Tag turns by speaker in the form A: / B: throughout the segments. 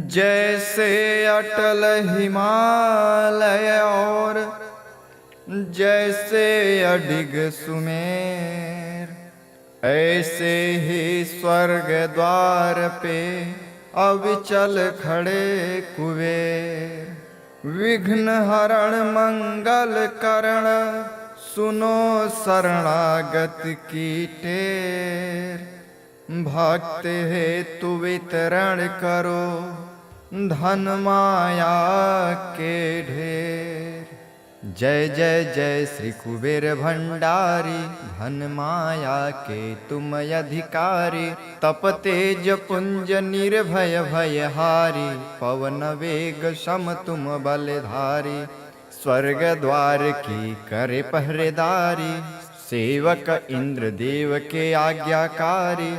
A: जैसे अटल हिमालय और जैसे अडिग सुमेर, ऐसे ही स्वर्ग द्वार पे अविचल खड़े कुबेर। विघ्न हरण मंगल करण, सुनो शरणागत की टेर। भक्त हेतु वितरण करो, धन माया के ढेर। जय जय जय श्री कुबेर भंडारी, धन माया के तुम अधिकारी। तप तेज पुंज निर्भय भयहारी, पवन वेग सम तुम बलधारी। स्वर्ग द्वार की करे पहरेदारी, सेवक इंद्र देव के आज्ञाकारी।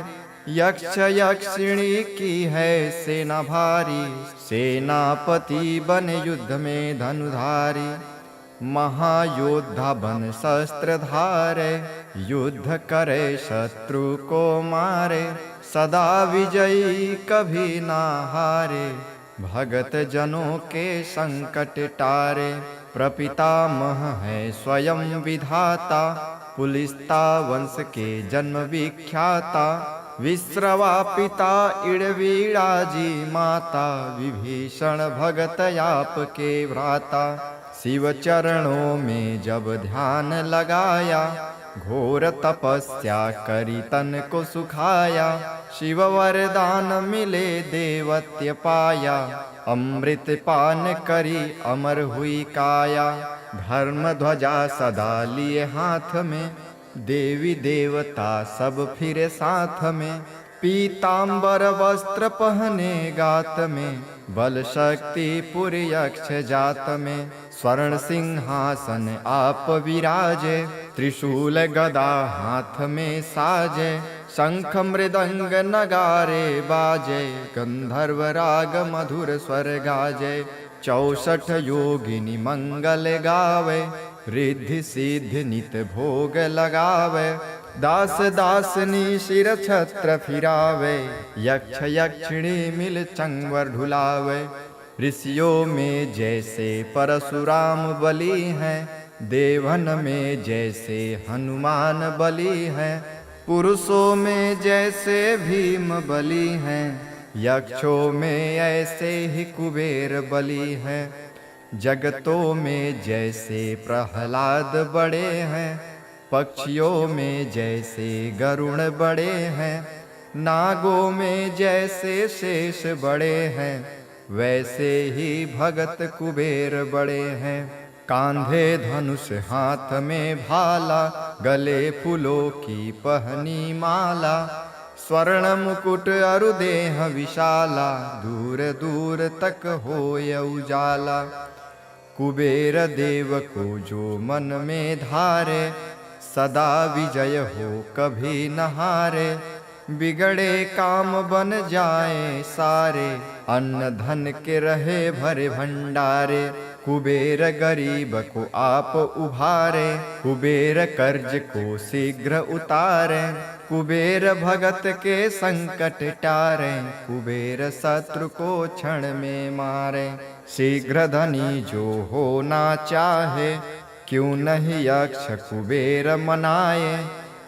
A: यक्ष यक्षिणी की है सेना भारी, सेनापति बन युद्ध में धनुधारी। महायोद्धा बन शस्त्र धारे, युद्ध करे शत्रु को मारे। सदा विजयी कभी ना हारे, भगत जनों के संकट टारे। प्रपितामह है स्वयं विधाता, पुलिस्ता वंश के जन्म विख्याता। विश्रवा पिता इड़वीड़ा जी माता, विभीषण भगत आपके भ्राता। शिव चरणों में जब ध्यान लगाया, घोर तपस्या करी तन को सुखाया। शिव वरदान मिले देवत्य पाया, अमृत पान करी अमर हुई काया। धर्म ध्वजा सदा लिए हाथ में, देवी देवता सब फिरे साथ में। पीतांबर वस्त्र पहने गात में, बल शक्ति पुरी यक्ष जात में। स्वर्ण सिंहासन आप विराजे, त्रिशूल गदा हाथ में साजे। शंख मृदंग नगारे बाजे, गंधर्व राग मधुर स्वर गाजे। 64 योगिनी मंगल गावे, रिद्धि सिद्धि नित भोग लगावे। दास दासनी शिर छत्र फिरावे, यक्ष यक्षिणी मिल चंवर ढुलावे। ऋषियों में जैसे परशुराम बली हैं, देवन में जैसे हनुमान बली हैं। पुरुषों में जैसे भीम बली हैं, यक्षों में ऐसे ही कुबेर बली हैं। जगतों में जैसे प्रहलाद बड़े हैं, पक्षियों में जैसे गरुण बड़े हैं। नागों में जैसे शेष बड़े हैं, वैसे ही भगत कुबेर बड़े हैं। कांधे धनुष हाथ में भाला, गले फूलों की पहनी माला। स्वर्ण मुकुट अरु देह विशाला, दूर दूर तक होय उजाला। कुबेर देव को जो मन में धारे, सदा विजय हो कभी न हारे। बिगड़े काम बन जाए सारे, अन्न धन के रहे भरे भंडारे। कुबेर गरीब को आप उभारे, कुबेर कर्ज को शीघ्र उतारे। कुबेर भगत के संकट टारे, कुबेर शत्रु को क्षण में मारे। शीघ्र धनी जो होना चाहे, क्यों नहीं यक्ष कुबेर मनाए।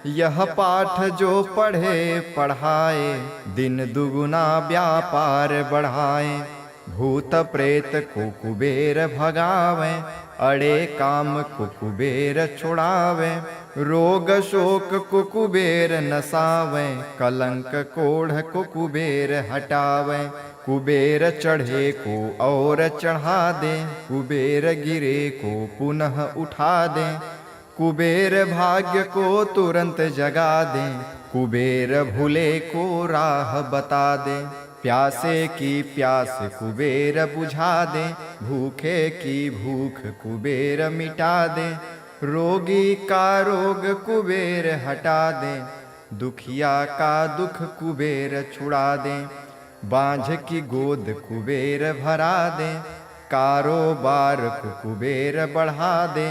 A: यह पाठ जो पढ़े पढ़ाए, दिन दुगुना व्यापार बढ़ाए। भूत प्रेत को कुबेर भगावे, अड़े काम को कुबेर छुड़ावे। रोग शोक को कुबेर नसावे, कलंक कोढ़ को कुबेर हटावे। कुबेर चढ़े को और चढ़ा दे, कुबेर गिरे को पुनः उठा दे। कुबेर भाग्य को तुरंत जगा दे, कुबेर भूले को राह बता दे। प्यासे की प्यास कुबेर बुझा दे, भूखे की भूख कुबेर मिटा दे। रोगी का रोग कुबेर हटा दे, दुखिया का दुख कुबेर छुड़ा दे। बांझ की गोद कुबेर भरा दे, कारोबार को कुबेर बढ़ा दे।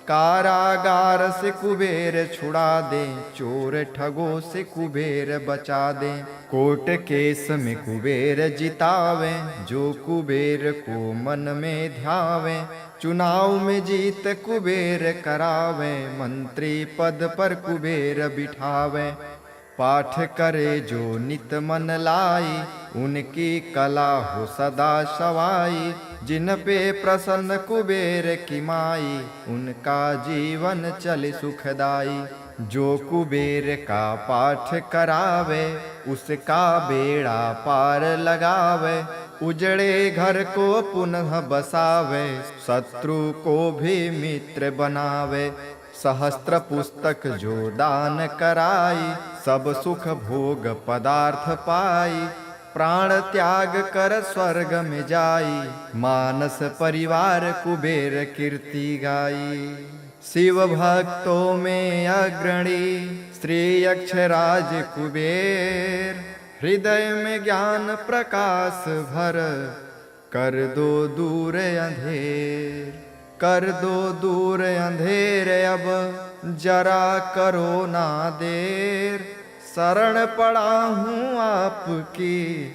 A: कारागार से कुबेर छुड़ा दे, चोर ठगों से कुबेर बचा दे। कोर्ट केस में कुबेर जितावे, जो कुबेर को मन में ध्यावे। चुनाव में जीत कुबेर करावे, मंत्री पद पर कुबेर बिठावे। पाठ करे जो नित मन लाई, उनकी कला हो सदा सवाई। जिन पे प्रसन्न कुबेर की माई, उनका जीवन चले सुखदाई। जो कुबेर का पाठ करावे, उसका बेड़ा पार लगावे। उजड़े घर को पुनः बसावे, शत्रु को भी मित्र बनावे। सहस्त्र पुस्तक जो दान कराई, सब सुख भोग पदार्थ पाई। प्राण त्याग कर स्वर्ग में जाई, मानस परिवार कुबेर कीर्ति गाई। शिव भक्तों में अग्रणी श्री यक्षराज कुबेर, हृदय में ज्ञान प्रकाश भर, कर दो दूर अंधेर। कर दो दूर अंधेर अब, जरा करो ना देर। शरण पड़ा हूँ आपकी,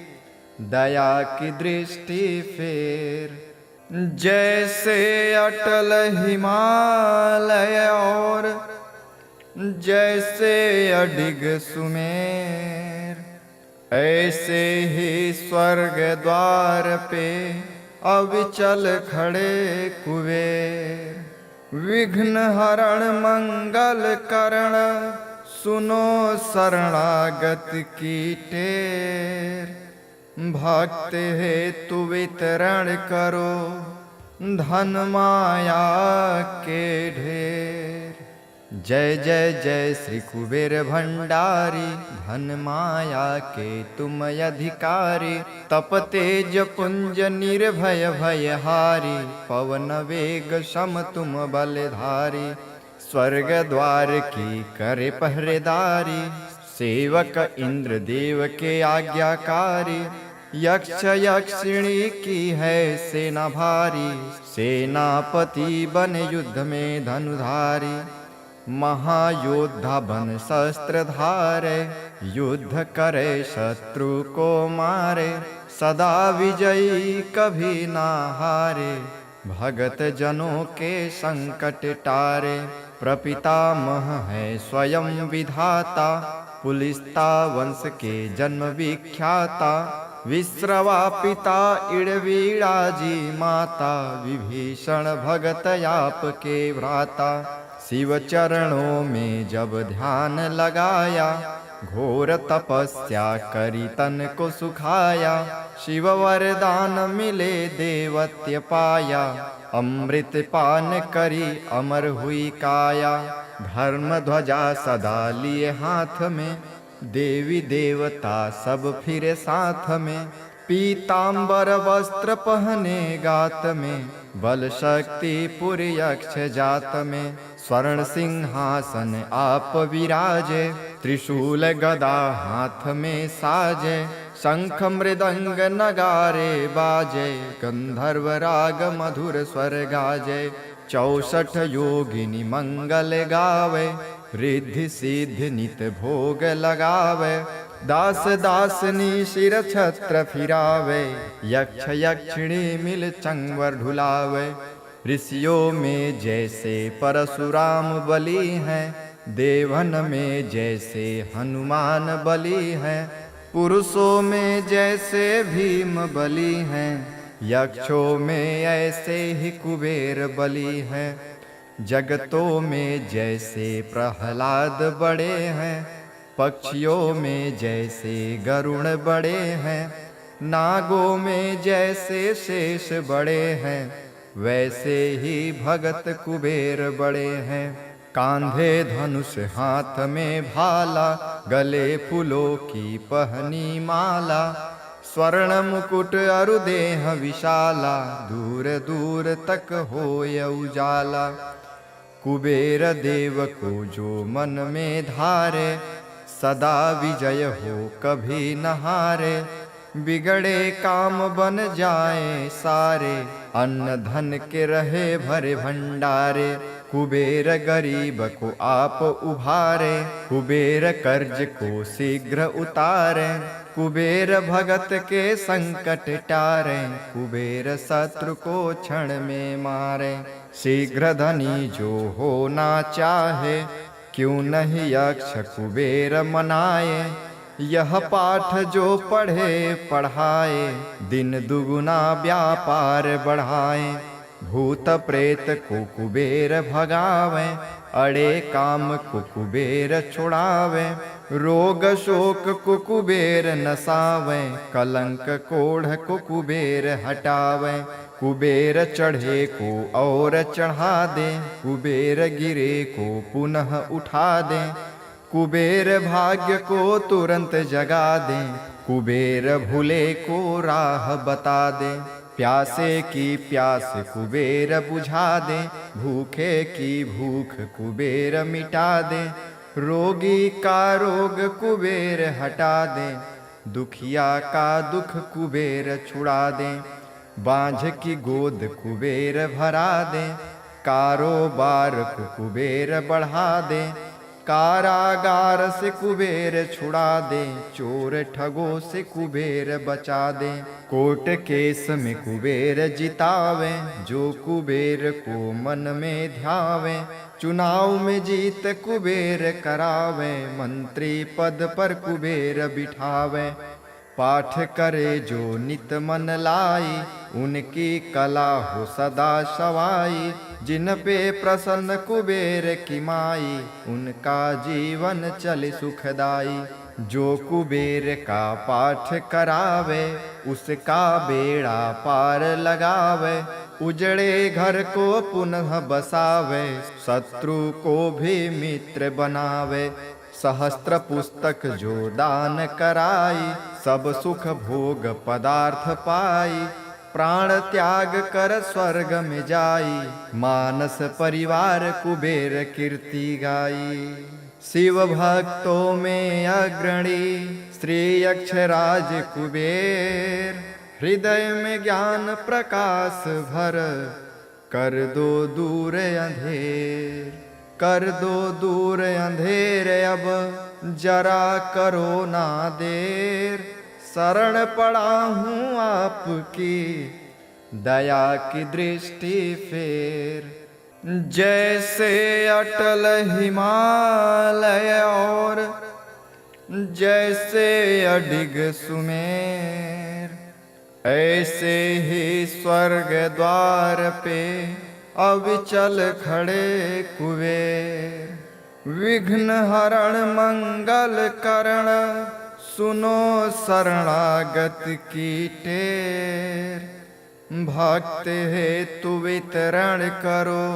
A: दया की दृष्टि फेर। जैसे अटल हिमालय और जैसे अडिग सुमेर, ऐसे ही स्वर्ग द्वार पे अविचल खड़े कुबेर। विघ्न हरण मंगल करण, सुनो शरणागत की टेर। भक्त हेतु वितरण करो, धन माया के ढेर। जय जय जय श्री कुबेर भंडारी, धन माया के तुम अधिकारी। तप तेज पुंज निर्भय भयहारी, पवन वेग सम तुम बलधारी। स्वर्ग द्वार की करे पहरेदारी, सेवक इंद्र देव के आज्ञाकारी। यक्ष यक्षिणी की है सेना भारी, सेनापति बन युद्ध में धनुधारी। महायोद्धा बन शस्त्र धारे, युद्ध करे शत्रु को मारे। सदा विजयी कभी ना हारे, भगत जनों के संकट टारे। प्रपितामह है स्वयं विधाता, पुलिस्ता वंश के जन्म विख्याता। विश्रवा पिता इड़वीड़ा जी माता, विभीषण भगत आपके भ्राता। शिव चरणों में जब ध्यान लगाया, घोर तपस्या करी तन को सुखाया। शिव वरदान मिले देवत्य पाया, अमृत पान करी अमर हुई काया। धर्म ध्वजा सदा लिए हाथ में, देवी देवता सब फिरे साथ में। पीतांबर वस्त्र पहने गात में, बल शक्ति पुरी यक्ष जात में। स्वर्ण सिंहासन आप विराजे, त्रिशूल गदा हाथ में साजे। शंख मृदंग नगारे बाजे, गंधर्व राग मधुर स्वर गाजे। 64 योगिनी मंगल गावे, रिद्धि सिद्धि नित भोग लगावे। दास दासनी शिर छत्र फिरावे, यक्ष यक्षिणी मिल चंवर ढुलावे। ऋषियों में जैसे परशुराम बली हैं, देवन में जैसे हनुमान बली हैं। पुरुषों में जैसे भीम बली हैं, यक्षों में ऐसे ही कुबेर बली हैं। जगतों में जैसे प्रहलाद बड़े हैं, पक्षियों में जैसे गरुण बड़े हैं। नागों में जैसे शेष बड़े हैं, वैसे ही भगत कुबेर बड़े हैं। कांधे धनुष हाथ में भाला, गले फूलों की पहनी माला। स्वर्ण मुकुट अरु देह विशाला, दूर दूर तक होय उजाला। कुबेर देव को जो मन में धारे, सदा विजय हो कभी न हारे। बिगड़े काम बन जाए सारे, अन्न धन के रहे भरे भंडारे। कुबेर गरीब को आप उभारे, कुबेर कर्ज को शीघ्र उतारे, कुबेर भगत के संकट टारे, कुबेर शत्रु को क्षण में मारे। शीघ्र धनी जो होना चाहे, क्यों नहीं यक्ष कुबेर मनाए। यह पाठ जो पढ़े पढ़ाए, दिन दुगुना व्यापार बढ़ाए। भूत प्रेत को कुबेर भगावे, अड़े काम को कुबेर छुड़ावे। रोग शोक को कुबेर नसावे, कलंक कोढ़ को कुबेर हटावे। कुबेर चढ़े को और चढ़ा दे, कुबेर गिरे को पुनः उठा दे। कुबेर भाग्य को तुरंत जगा दे, कुबेर भूले को राह बता दे। प्यासे की प्यास कुबेर बुझा दे, भूखे की भूख कुबेर मिटा दे। रोगी का रोग कुबेर हटा दे, दुखिया का दुख कुबेर छुड़ा दे। बांझ की गोद कुबेर भरा दे, कारोबार को कुबेर बढ़ा दे। कारागार से कुबेर छुड़ा दे, चोर ठगों से कुबेर बचा दे। कोर्ट केस में कुबेर जितावे, जो कुबेर को मन में ध्यावे। चुनाव में जीत कुबेर करावे, मंत्री पद पर कुबेर बिठावे। पाठ करे जो नित मन लाई, उनकी कला हो सदा सवाई। जिन पे प्रसन्न कुबेर की माई, उनका जीवन चले सुखदाई। जो कुबेर का पाठ करावे, उसका बेड़ा पार लगावे। उजड़े घर को पुनः बसावे, शत्रु को भी मित्र बनावे। सहस्त्र पुस्तक जो दान कराई, सब सुख भोग पदार्थ पाई। प्राण त्याग कर स्वर्ग में जाई, मानस परिवार कुबेर कीर्ति गाई। शिव भक्तों में अग्रणी श्री यक्षराज कुबेर, हृदय में ज्ञान प्रकाश भर, कर दो दूर अंधेर। कर दो दूर अंधेर अब, जरा करो ना देर। शरण पड़ा हूँ आपकी, दया की दृष्टि फेर। जैसे अटल हिमालय और जैसे अडिग सुमेर, ऐसे ही स्वर्ग द्वार पे अविचल खड़े कुबेर। विघ्न हरण मंगल करण, सुनो शरणागत की टेर। भक्त हेतु वितरण करो,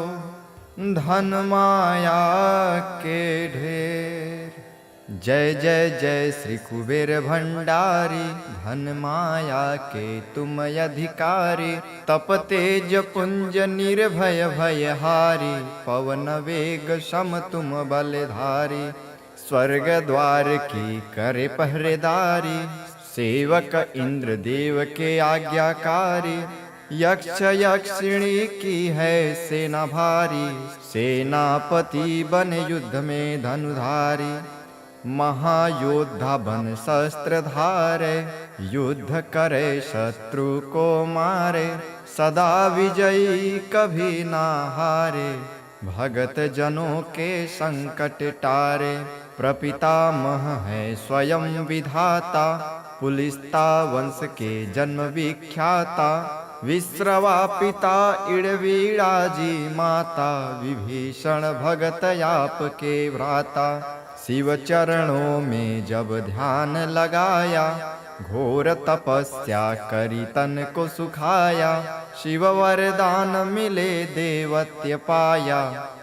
A: धन माया के ढेर। जय जय जय श्री कुबेर भंडारी, धन माया के तुम अधिकारी। तप तेज पुंज निर्भय भयहारी, पवन वेग सम तुम बलधारी। स्वर्ग द्वार की करे पहरेदारी, सेवक इंद्र देव के आज्ञाकारी। यक्ष यक्षिणी की है सेना भारी, सेनापति बन युद्ध में धनुधारी। महायोद्धा बन शस्त्र धारे, युद्ध करे शत्रु को मारे। सदा विजयी कभी ना हारे, भगत जनों के संकट टारे। प्रपितामह है स्वयं विधाता, पुलिस्ता वंश के जन्म विख्याता। विश्रवा पिता इड़वीड़ा जी माता, विभीषण भगत आप के भ्राता। शिव चरणों में जब ध्यान लगाया, घोर तपस्या करी तन को सुखाया। शिव वरदान मिले देवत्य पाया,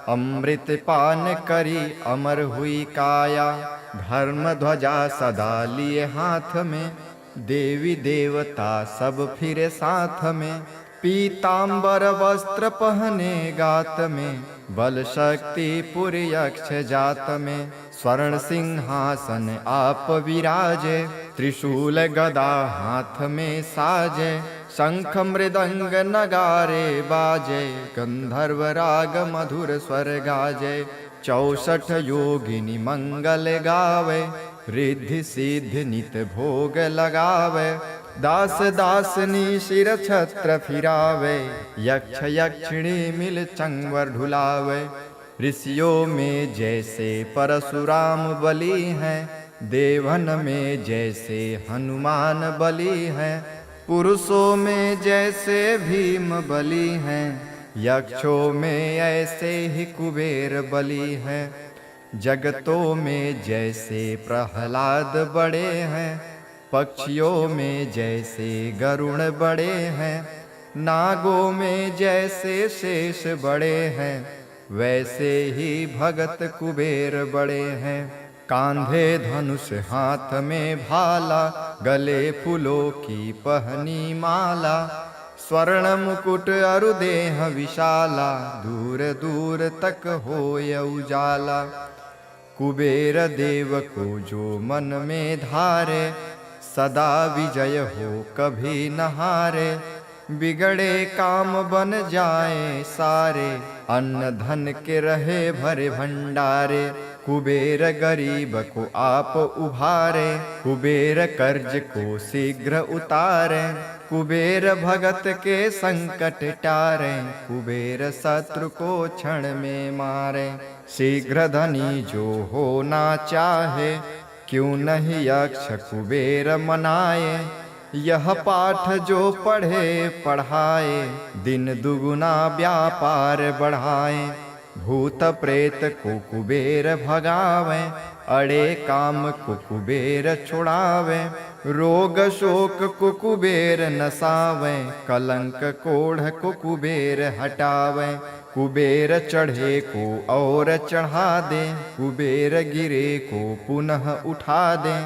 A: अमृत पान करी अमर हुई काया। धर्म ध्वजा सदा लिए हाथ में, देवी देवता सब फिरे साथ में। पीतांबर वस्त्र पहने गात में, बल शक्ति पुरी यक्ष जात में, स्वर्ण सिंहासन आप विराजे। त्रिशूल गदा हाथ में साजे, शंख मृदंग नगारे बाजे। गंधर्व राग मधुर स्वर गाजे, 64 योगिनी मंगल गावे। रिद्धि सिद्धि नित भोग लगावे, दास दासनी शिर छत्र फिरावे। यक्ष यक्षिणी मिल चंवर ढुलावे। ऋषियों में जैसे परशुराम बली हैं, देवन में जैसे हनुमान बली हैं। पुरुषों में जैसे भीम बली हैं, यक्षों में ऐसे ही कुबेर बली हैं। जगतों में जैसे प्रहलाद बड़े हैं, पक्षियों में जैसे गरुण बड़े हैं। नागों में जैसे शेष बड़े हैं, वैसे ही भगत कुबेर बड़े हैं। कांधे धनुष हाथ में भाला, गले फूलों की पहनी माला। स्वर्ण मुकुट अरु देह विशाला, दूर दूर तक होय उजाला। कुबेर देव को जो मन में धारे, सदा विजय हो कभी न हारे। बिगड़े काम बन जाए सारे, अन्न धन के रहे भरे भंडारे। कुबेर गरीब को आप उभारे, कुबेर कर्ज को शीघ्र उतारे। कुबेर भगत के संकट टारे, कुबेर शत्रु को क्षण में मारे। शीघ्र धनी जो होना चाहे, क्यों नहीं यक्ष कुबेर मनाए। यह पाठ जो पढ़े पढ़ाए, दिन दुगुना व्यापार बढ़ाए। भूत प्रेत को कुबेर भगावे, अड़े काम को कुबेर छुड़ावे। रोग शोक को कुबेर नसावे, कलंक कोढ़ को कुबेर हटावे। कुबेर चढ़े को और चढ़ा दे, कुबेर गिरे को पुनः उठा दे।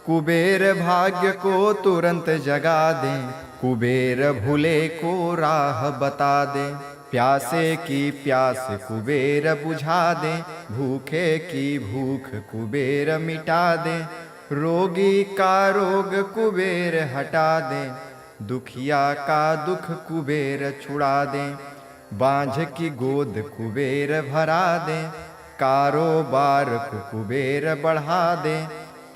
A: कुबेर भाग्य को तुरंत जगा दे, कुबेर भूले को राह बता दे। प्यासे की प्यास कुबेर बुझा दे, भूखे की भूख कुबेर मिटा दे। रोगी का रोग कुबेर हटा दे, दुखिया का दुख कुबेर छुड़ा दे। बांझ की गोद कुबेर भरा दे, कारोबार को कुबेर बढ़ा दे।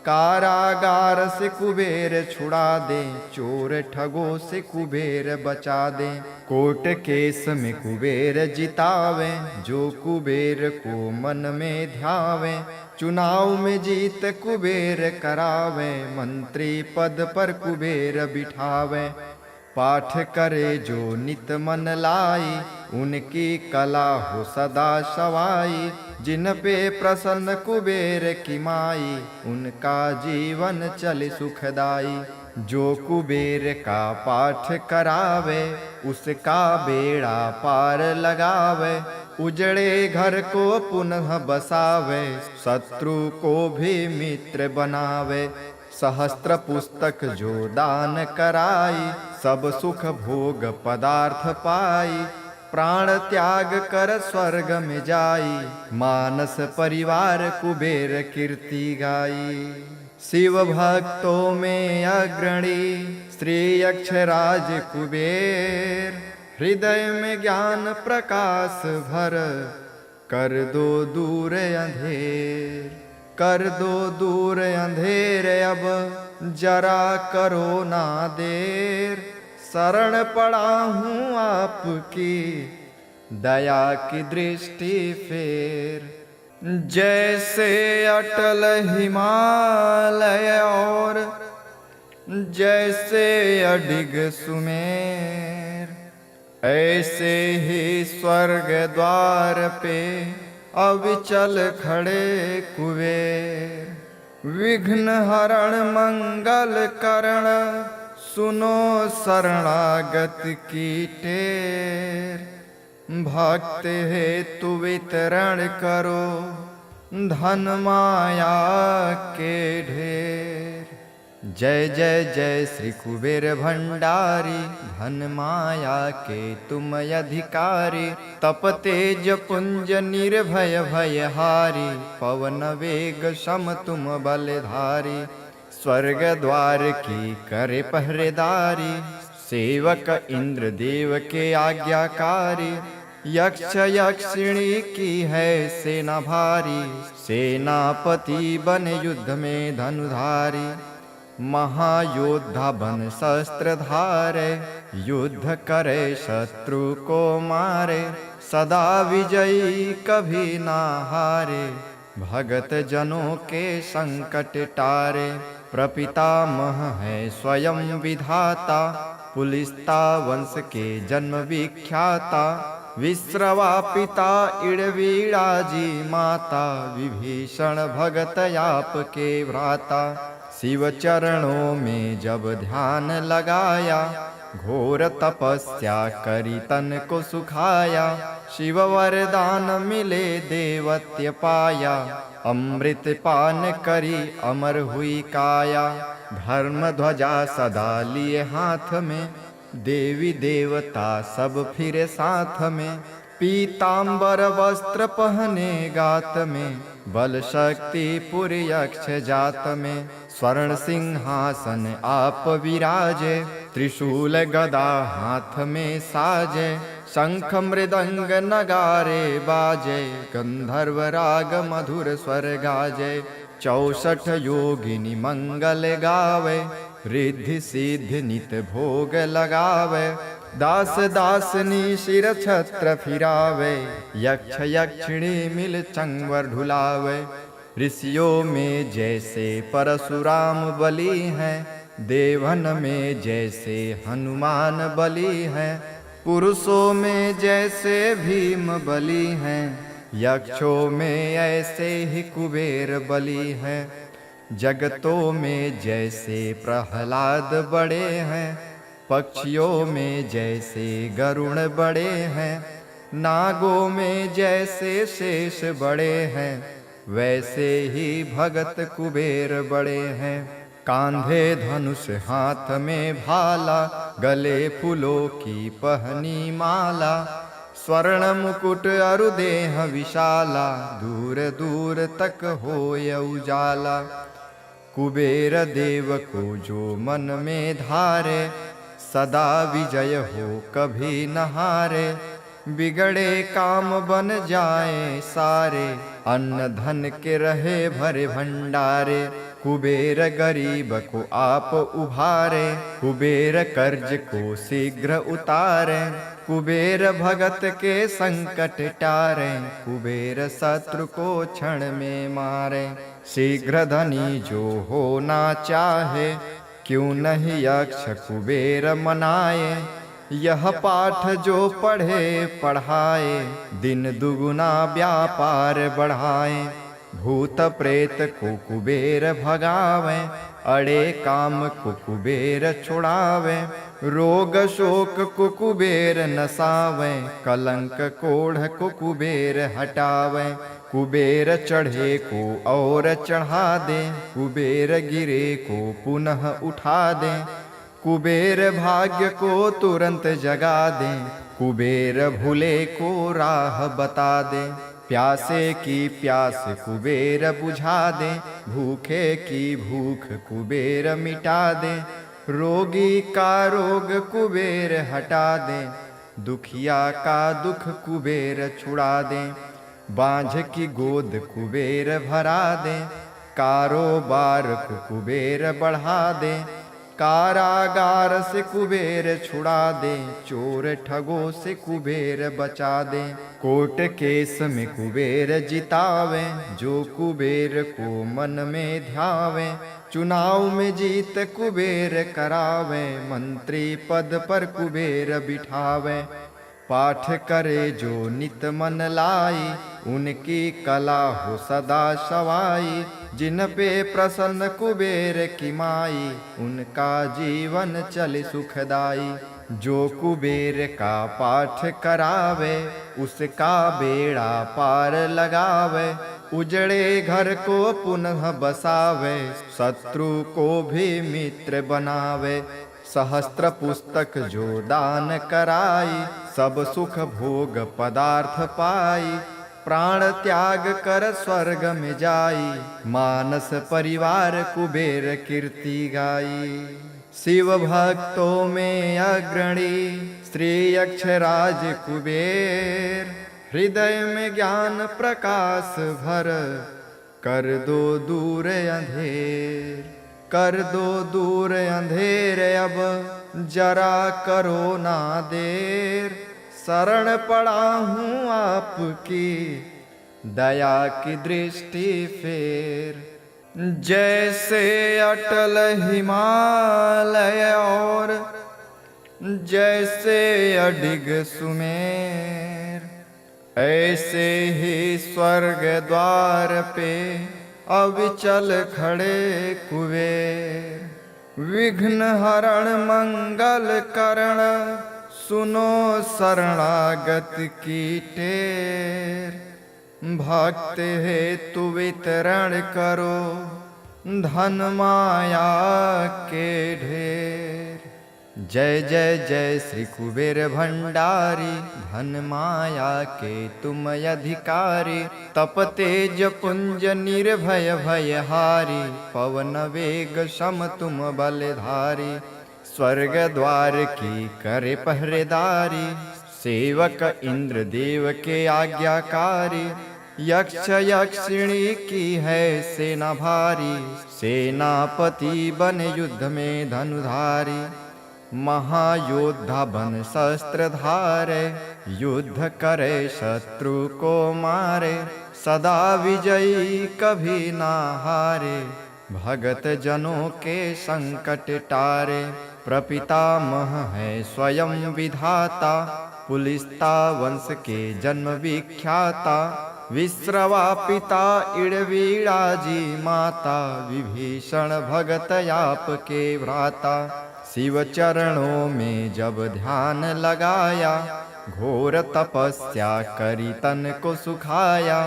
A: कारागार से कुबेर छुड़ा दे, चोर ठगों से कुबेर बचा दे। कोर्ट केस में कुबेर जितावे, जो कुबेर को मन में ध्यावे। चुनाव में जीत कुबेर करावे, मंत्री पद पर कुबेर बिठावे। पाठ करे जो नित मन लाई, उनकी कला हो सदा सवाई। जिन पे प्रसन्न कुबेर की माई, उनका जीवन चले सुखदाई। जो कुबेर का पाठ करावे, उसका बेड़ा पार लगावे। उजड़े घर को पुनः बसावे, शत्रु को भी मित्र बनावे। सहस्त्र पुस्तक जो दान कराई, सब सुख भोग पदार्थ पाई। प्राण त्याग कर स्वर्ग में जाई, मानस परिवार कुबेर कीर्ति गाई। शिव भक्तों में अग्रणी श्री यक्षराज कुबेर। हृदय में ज्ञान प्रकाश भर, कर दो दूर अंधेर। कर दो दूर अंधेर अब, जरा करो ना देर। शरण पड़ा हूँ आपकी, दया की दृष्टि फेर। जैसे अटल हिमालय और जैसे अडिग सुमेर, ऐसे ही स्वर्ग द्वार पे अविचल खड़े कुबेर। विघ्न हरण मंगल करण, सुनो शरणागत की टेर। भक्त हेतु वितरण करो, धन माया के ढेर। जय जय जय श्री कुबेर भंडारी, धन माया के तुम अधिकारी। तप तेज पुंज निर्भय भयहारी, पवन वेग सम तुम बलधारी। स्वर्ग द्वार की करे पहरेदारी, सेवक इंद्र देव के आज्ञाकारी। यक्ष यक्षिणी की है सेना भारी, सेनापति बन युद्ध में धनुधारी। महायोद्धा बन शस्त्र धारे, युद्ध करे शत्रु को मारे। सदा विजयी कभी ना हारे, भगत जनों के संकट टारे। प्रपितामह है स्वयं विधाता, पुलिस्ता वंश के जन्म विख्याता। विश्रवा पिता इड़वीड़ा जी माता, विभीषण भगत आपके भ्राता। शिव चरणों में जब ध्यान लगाया, घोर तपस्या करी तन को सुखाया। शिव वरदान मिले देवत्य पाया, अमृत पान करी अमर हुई काया। धर्म ध्वजा सदा लिए हाथ में, देवी देवता सब फिरे साथ में। पीतांबर वस्त्र पहने गात में, बल शक्ति पुरी यक्ष जात में। स्वर्ण सिंहासन आप विराजे, त्रिशूल गदा हाथ में साजे। शंख मृदंग नगारे बाजे, गंधर्व राग मधुर स्वर गाजे। 64 योगिनी मंगल गावे, रिद्धि सिद्धि नित भोग लगावे। दास दासनी शिर छत्र फिरावे, यक्ष यक्षिणी मिल चंवर ढुलावे। ऋषियों में जैसे परशुराम बली हैं, देवन में जैसे हनुमान बली हैं। पुरुषों में जैसे भीम बली हैं, यक्षों में ऐसे ही कुबेर बली हैं। जगतों में जैसे प्रहलाद बड़े हैं, पक्षियों में जैसे गरुण बड़े हैं। नागों में जैसे शेष बड़े हैं, वैसे ही भगत कुबेर बड़े हैं। कांधे धनुष हाथ में भाला, गले फूलों की पहनी माला। स्वर्ण मुकुट अरु देह विशाला, दूर दूर तक होय उजाला। कुबेर देव को जो मन में धारे, सदा विजय हो कभी न हारे। बिगड़े काम बन जाए सारे, अन्न धन के रहे भरे भंडारे। कुबेर गरीब को आप उभारे, कुबेर कर्ज को शीघ्र उतारे। कुबेर भगत के संकट टारे, कुबेर शत्रु को क्षण में मारे। शीघ्र धनी जो होना चाहे, क्यों नहीं यक्ष कुबेर मनाए। यह पाठ जो पढ़े पढ़ाए, दिन दुगुना व्यापार बढ़ाए। भूत प्रेत को कुबेर भगावे, अड़े काम को कुबेर छुड़ावे। रोग शोक को कुबेर नसावे, कलंक कोढ़ को कुबेर हटावे। कुबेर चढ़े को और चढ़ा दे, कुबेर गिरे को पुनः उठा दे। कुबेर भाग्य को तुरंत जगा दे, कुबेर भूले को राह बता दे। प्यासे की प्यास कुबेर बुझा दे, भूखे की भूख कुबेर मिटा दे। रोगी का रोग कुबेर हटा दे, दुखिया का दुख कुबेर छुड़ा दे। बांझ की गोद कुबेर भरा दे, कारोबार को कुबेर बढ़ा दे। कारागार से कुबेर छुड़ा दे, चोर ठगों से कुबेर बचा दे। कोर्ट केस में कुबेर जितावे, जो कुबेर को मन में ध्यावे। चुनाव में जीत कुबेर करावे, मंत्री पद पर कुबेर बिठावे। पाठ करे जो नित मन लाई, उनकी कला हो सदा सवाई। जिन पे प्रसन्न कुबेर की माई, उनका जीवन चले सुखदाई। जो कुबेर का पाठ करावे, उसका बेड़ा पार लगावे। उजड़े घर को पुनः बसावे, शत्रु को भी मित्र बनावे। सहस्त्र पुस्तक जो दान कराई, सब सुख भोग पदार्थ पाई। प्राण त्याग कर स्वर्ग में जाई, मानस परिवार कुबेर कीर्ति गाई। शिव भक्तों में अग्रणी श्री यक्षराज कुबेर, हृदय में ज्ञान प्रकाश भर, कर दो दूर अंधेर। कर दो दूर अंधेर अब जरा करो ना देर, शरण पड़ा हूँ आपकी दया की दृष्टि फेर। जैसे अटल हिमालय और जैसे अडिग सुमेर, ऐसे ही स्वर्ग द्वार पे अविचल खड़े कुबेर। विघ्न हरण मंगल करण, सुनो शरणागत की टेर। भक्त हेतु वितरण करो, धन माया के ढेर। जय जय जय श्री कुबेर भंडारी, धन माया के तुम अधिकारी। तप तेज पुंज निर्भय भयहारी, पवन वेग सम तुम बलधारी। स्वर्ग द्वार की करे पहरेदारी, सेवक इंद्र देव के आज्ञाकारी। यक्ष यक्षिणी की है सेना भारी, सेनापति बन युद्ध में धनुधारी। महायोद्धा बन शस्त्र धारे, युद्ध करे शत्रु को मारे। सदा विजयी कभी ना हारे, भगत जनों के संकट टारे। प्रपितामह है स्वयं विधाता, पुलिस्ता वंश के जन्म विख्याता। विश्रवा पिता इड़वीड़ा जी माता, विभीषण भगत आपके भ्राता। शिव चरणों में जब ध्यान लगाया, घोर तपस्या करी तन को सुखाया।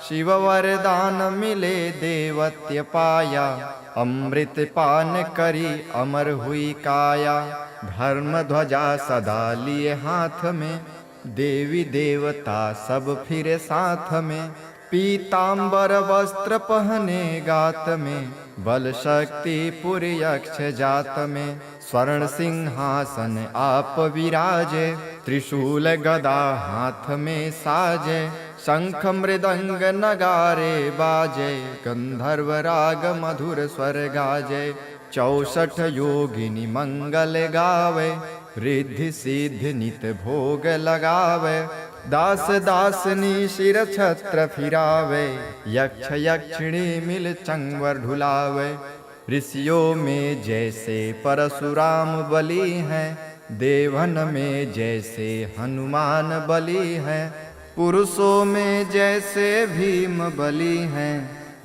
A: शिव वरदान मिले देवत्य पाया, अमृत पान करी अमर हुई काया। धर्म ध्वजा सदा लिए हाथ में, देवी देवता सब फिरे साथ में। पीतांबर वस्त्र पहने गात में, बल शक्ति पुरी यक्ष जात में। स्वर्ण सिंहासन आप विराजे, त्रिशूल गदा हाथ में साजे। शंख मृदंग नगारे बाजे, गंधर्व राग मधुर स्वर गाजे। 64 योगिनी मंगल गावे, रिद्धि सिद्धि नित भोग लगावे। दास दासनी शिर छत्र फिरावे, यक्ष यक्षिणी मिल चंवर ढुलावे। ऋषियों में जैसे परशुराम बली हैं, देवन में जैसे हनुमान बली हैं। पुरुषों में जैसे भीम बली हैं,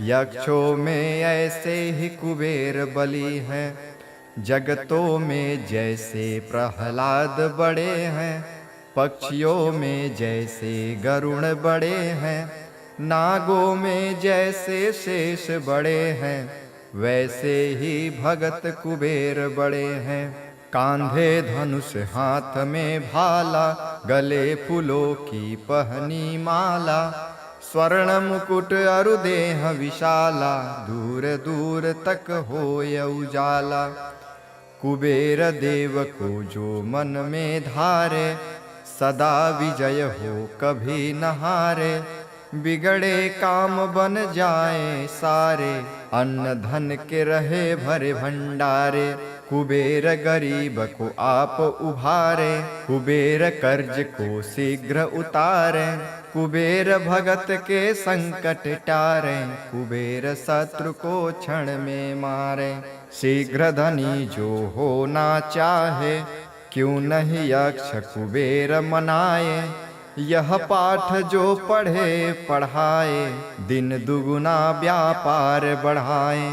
A: यक्षों में ऐसे ही कुबेर बली हैं। जगतों में जैसे प्रहलाद बड़े हैं, पक्षियों में जैसे गरुण बड़े हैं। नागों में जैसे शेष बड़े हैं, वैसे ही भगत कुबेर बड़े हैं। कांधे धनुष हाथ में भाला, गले फूलों की पहनी माला। स्वर्ण मुकुट अरु देह विशाला, दूर दूर तक होय उजाला। कुबेर देव को जो मन में धारे, सदा विजय हो कभी न हारे। बिगड़े काम बन जाए सारे, अन्न धन के रहे भरे भंडारे। कुबेर गरीब को आप उभारे, कुबेर कर्ज को शीघ्र उतारे। कुबेर भगत के संकट टारे, कुबेर शत्रु को क्षण में मारे। शीघ्र धनी जो होना चाहे, क्यों नहीं यक्ष कुबेर मनाए। यह पाठ जो पढ़े पढ़ाए, दिन दुगुना व्यापार बढ़ाए।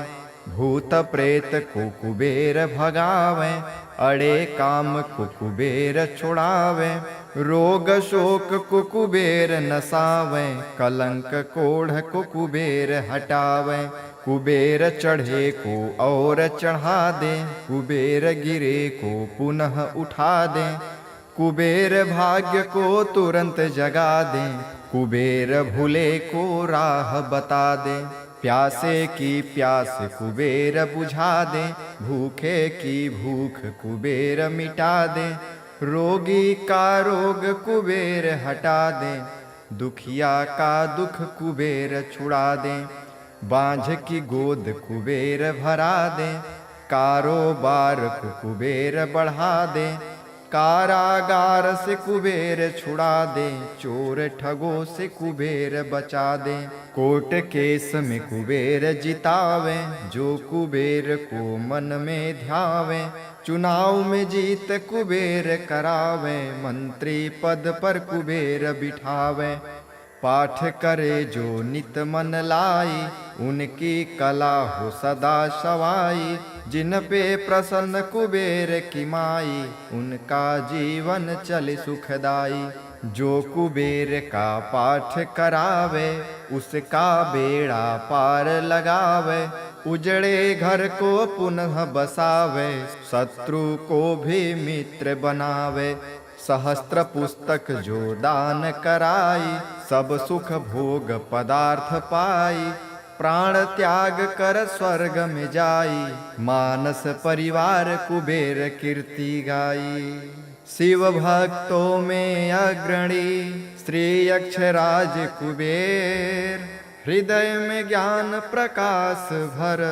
A: भूत प्रेत को कुबेर भगावे, अड़े काम को कुबेर छुड़ावे, रोग शोक को कुबेर नसावे, कलंक कोढ़ को कुबेर हटावे, कुबेर चढ़े को और चढ़ा दे, कुबेर गिरे को पुनः उठा दे, कुबेर भाग्य को तुरंत जगा दे, कुबेर भूले को राह बता दे, प्यासे की प्यास कुबेर बुझा दे, भूखे की भूख कुबेर मिटा दे, रोगी का रोग कुबेर हटा दे, दुखिया का दुख कुबेर छुड़ा दे, बांझ की गोद कुबेर भरा दे, कारोबार को कुबेर बढ़ा दे, कारागार से कुबेर छुड़ा दे, चोर ठगों से कुबेर बचा दे, कोर्ट केस में कुबेर जितावे, जो कुबेर को मन में ध्यावे, चुनाव में जीत कुबेर करावे, मंत्री पद पर कुबेर बिठावे, पाठ करे जो नित मन लाई, उनकी कला हो सदा सवाई, जिन पे प्रसन्न कुबेर की माई, उनका जीवन चले सुखदाई, जो कुबेर का पाठ करावे, उसका बेड़ा पार लगावे, उजड़े घर को पुनः बसावे, शत्रु को भी मित्र बनावे, सहस्त्र पुस्तक जो दान कराई, सब सुख भोग पदार्थ पाई, प्राण त्याग कर स्वर्ग में जाई, मानस परिवार कुबेर कीर्ति गाई। शिव भक्तों में अग्रणी श्री यक्षराज कुबेर, हृदय में ज्ञान प्रकाश भर,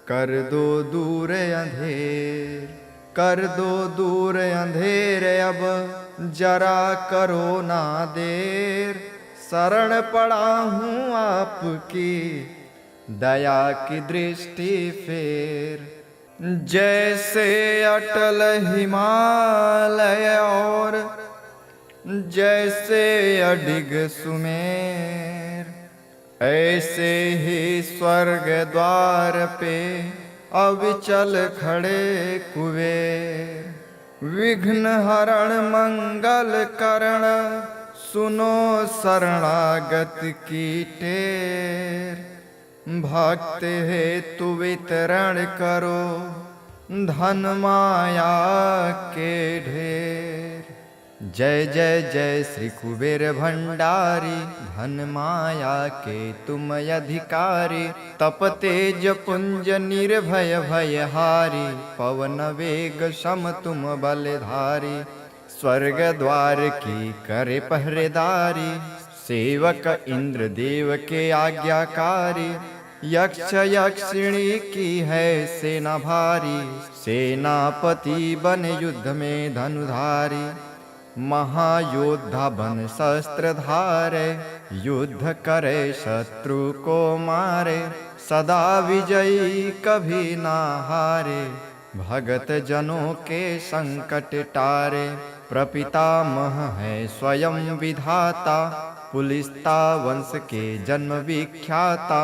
A: कर दो दूर अंधेर, कर दो दूर अंधेर अब जरा करो ना देर, शरण पड़ा हूँ आपकी दया की दृष्टि फेर, जैसे अटल हिमालय और जैसे अडिग सुमेर, ऐसे ही स्वर्ग द्वार पे अविचल खड़े कुबेर, विघ्न हरण मंगल करण, सुनो शरणागत की टेर, भक्त हेतु वितरण करो धन माया के ढेर। जय जय जय श्री कुबेर भंडारी, धन माया के तुम अधिकारी, तप तेज पुंज निर्भय भयहारी, पवन वेग सम तुम बलधारी, स्वर्ग द्वार की करे पहरेदारी, सेवक इंद्र देव के आज्ञाकारी, यक्ष यक्षिणी की है सेना भारी, सेनापति बन युद्ध में धनुधारी, महायोद्धा बन शस्त्र धारे, युद्ध करे शत्रु को मारे, सदा विजयी कभी ना हारे, भगत जनों के संकट टारे, प्रपितामह है स्वयं विधाता, पुलिस्ता वंश के जन्म विख्याता,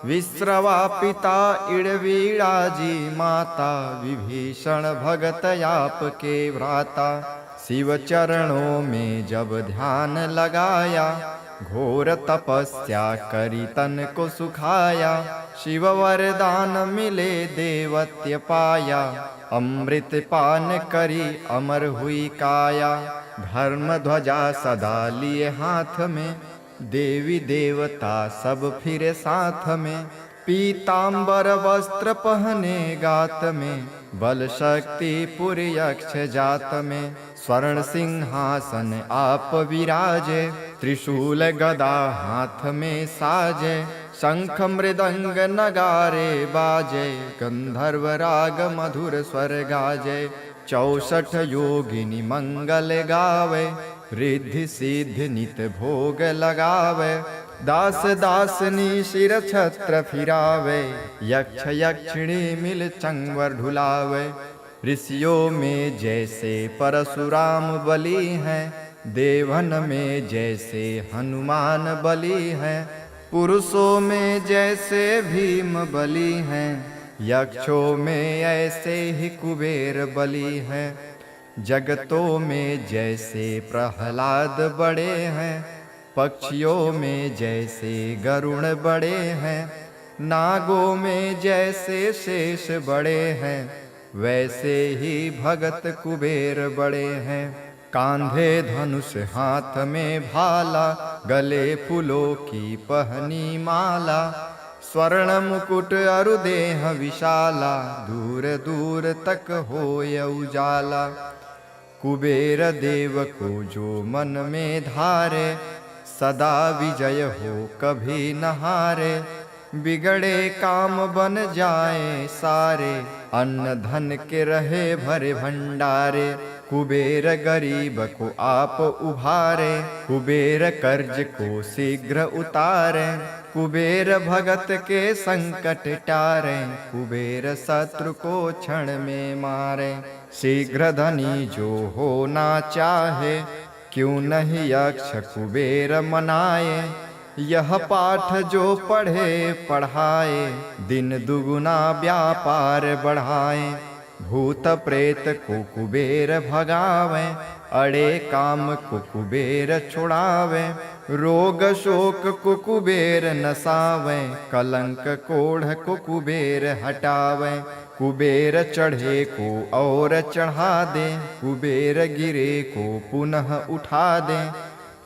A: विश्रवा पिता इड़वीड़ा जी माता, विभीषण भगत आप के भ्राता, शिव चरणों में जब ध्यान लगाया, घोर तपस्या करी तन को सुखाया, शिव वरदान मिले देवत्य पाया, अमृत पान करी अमर हुई काया, धर्म ध्वजा सदा लिए हाथ में, देवी देवता सब फिरे साथ में, पीतांबर वस्त्र पहने गात में, बल शक्ति पुरी यक्ष जात में, स्वर्ण सिंहासन आप विराजे, त्रिशूल गदा हाथ में साजे, शंख मृदंग नगारे बाजे, गंधर्व राग मधुर स्वर गाजे, 64 योगिनी मंगल गावे, रिद्धि सिद्धि नित भोग लगावे, दास दासनी शिर छत्र फिरावे, यक्ष यक्षिणी मिल चंवर ढुलावे, ऋषियों में जैसे परशुराम बली हैं, देवन में जैसे हनुमान बली हैं, पुरुषों में जैसे भीम बली हैं, यक्षों में ऐसे ही कुबेर बली हैं, जगतों में जैसे प्रहलाद बड़े हैं, पक्षियों में जैसे गरुण बड़े हैं, नागों में जैसे शेष बड़े हैं, वैसे ही भगत कुबेर बड़े हैं। कांधे धनुष हाथ में भाला, गले फूलों की पहनी माला, स्वर्ण मुकुट अरु देह विशाला, दूर दूर तक होय उजाला। कुबेर देव को जो मन में धारे, सदा विजय हो कभी न हारे। बिगड़े काम बन जाए सारे, अन्न धन के रहे भरे भंडारे। कुबेर गरीब को आप उभारे, कुबेर कर्ज को शीघ्र उतारे। कुबेर भगत के संकट टारे, कुबेर शत्रु को क्षण में मारे। शीघ्र धनी जो होना चाहे, क्यों नहीं यक्ष कुबेर मनाए। यह पाठ जो पढ़े पढ़ाए, दिन दुगुना व्यापार बढ़ाए। भूत प्रेत को कुबेर भगावे, अड़े काम को कुबेर छुड़ावे। रोग शोक को कुबेर नसावे, कलंक कोढ़ को कुबेर हटावे। कुबेर चढ़े को और चढ़ा दे, कुबेर गिरे को पुनः उठा दे।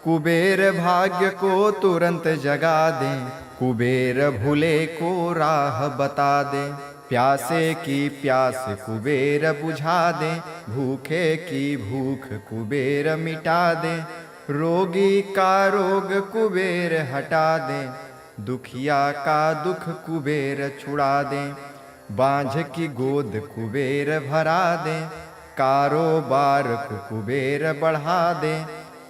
A: कुबेर भाग्य को तुरंत जगा दे, कुबेर भूले को राह बता दे। प्यासे की प्यास कुबेर बुझा दे, भूखे की भूख कुबेर मिटा दे। रोगी का रोग कुबेर हटा दे, दुखिया का दुख कुबेर छुड़ा दे। बांझ की गोद कुबेर भरा दे, कारोबार को कुबेर बढ़ा दे।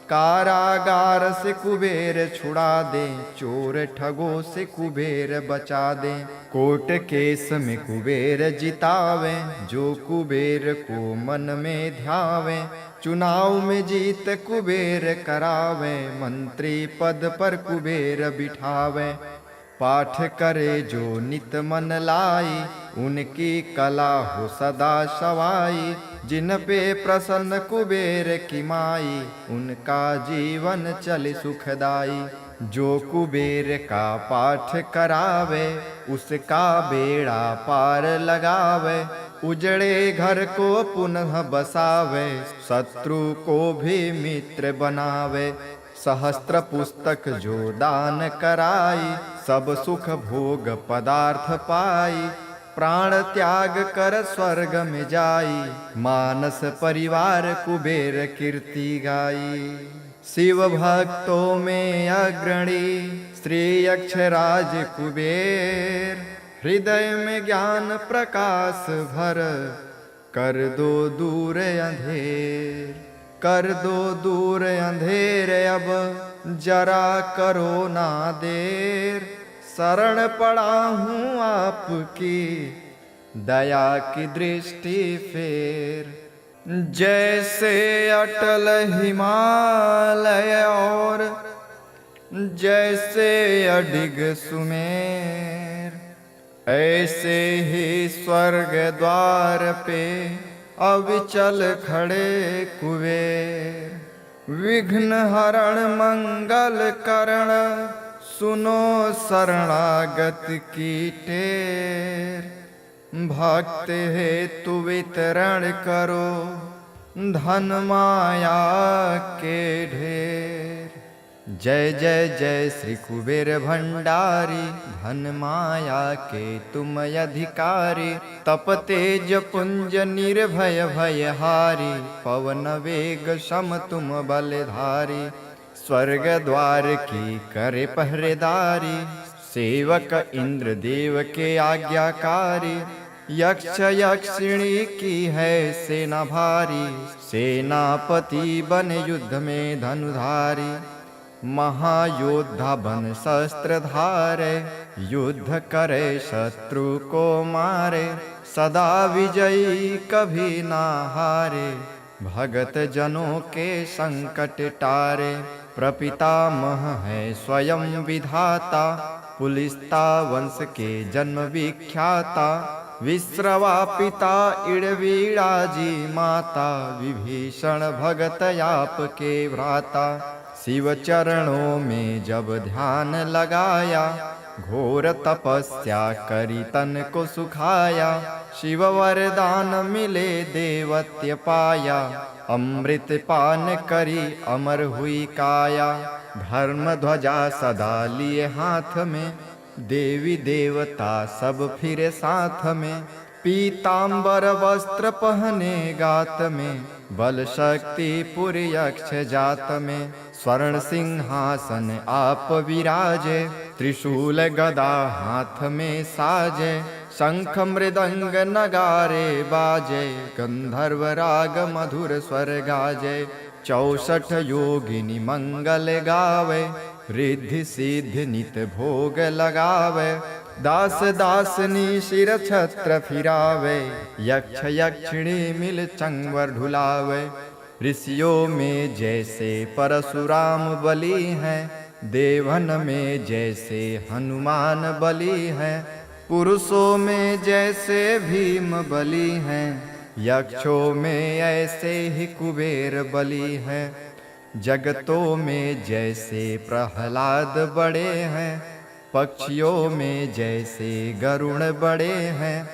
A: कारागार से कुबेर छुड़ा दे, चोर ठगों से कुबेर बचा दे। कोर्ट केस में कुबेर जितावे, जो कुबेर को मन में ध्यावे। चुनाव में जीत कुबेर करावे, मंत्री पद पर कुबेर बिठावे। पाठ करे जो नित मन लाई, उनकी कला हो सदा सवाई। जिन पे प्रसन्न कुबेर की माई, उनका जीवन चले सुखदाई। जो कुबेर का पाठ करावे, उसका बेड़ा पार लगावे। उजड़े घर को पुनः बसावे, शत्रु को भी मित्र बनावे। सहस्त्र पुस्तक जो दान कराई, सब सुख भोग पदार्थ पाई। प्राण त्याग कर स्वर्ग में जाई, मानस परिवार कुबेर कीर्ति गाई। शिव भक्तों में अग्रणी श्री यक्षराज कुबेर, हृदय में ज्ञान प्रकाश भर, कर दो दूर अंधेर। कर दो दूर अंधेर अब, जरा करो ना देर। शरण पड़ा हूँ आपकी, दया की दृष्टि फेर। जैसे अटल हिमालय और जैसे अडिग सुमेर, ऐसे ही स्वर्ग द्वार पे अविचल खड़े कुबेर। विघ्न हरण मंगल करण, सुनो शरणागत की टेर। भक्त हेतु वितरण करो, धन माया के ढेर। जय जय जय श्री कुबेर भंडारी, धन माया के तुम अधिकारी। तप तेज पुंज निर्भय भयहारी, पवन वेग सम तुम बलधारी। स्वर्ग द्वार की करे पहरेदारी, सेवक इंद्र देव के आज्ञाकारी। यक्ष यक्षिणी की है सेना भारी, सेनापति बन युद्ध में धनुधारी। महायोद्धा बन शस्त्र धारे, युद्ध करे शत्रु को मारे। सदा विजयी कभी ना हारे, भगत जनों के संकट टारे। प्रपितामह है स्वयं विधाता, पुलिस्ता वंश के जन्म विख्याता। विश्रवा पिता इड़वीड़ा जी माता, विभीषण भगत आपके भ्राता। शिव चरणों में जब ध्यान लगाया, घोर तपस्या करी तन को सुखाया। शिव वरदान मिले देवत्य पाया, अमृत पान करी अमर हुई काया। धर्म ध्वजा सदा लिए हाथ में, देवी देवता सब फिरे साथ में। पीतांबर वस्त्र पहने गात में, बल शक्ति पुर यक्ष जात में। स्वर्ण सिंहासन आप विराजे, त्रिशूल गदा हाथ में साजे। शंख मृदंग नगारे बाजे, गंधर्व राग मधुर स्वर गाजे। 64 योगिनी मंगल गावे, रिद्धि सिद्धि नित भोग लगावे। दास दासनी शिर छत्र फिरावे, यक्ष यक्षिणी मिल चंवर ढुलावे। ऋषियों में जैसे परशुराम बली हैं, देवन में जैसे हनुमान बली हैं। पुरुषों में जैसे भीम बली हैं, यक्षों में ऐसे ही कुबेर बली हैं। जगतों में जैसे प्रहलाद बड़े हैं, पक्षियों में जैसे गरुण बड़े हैं।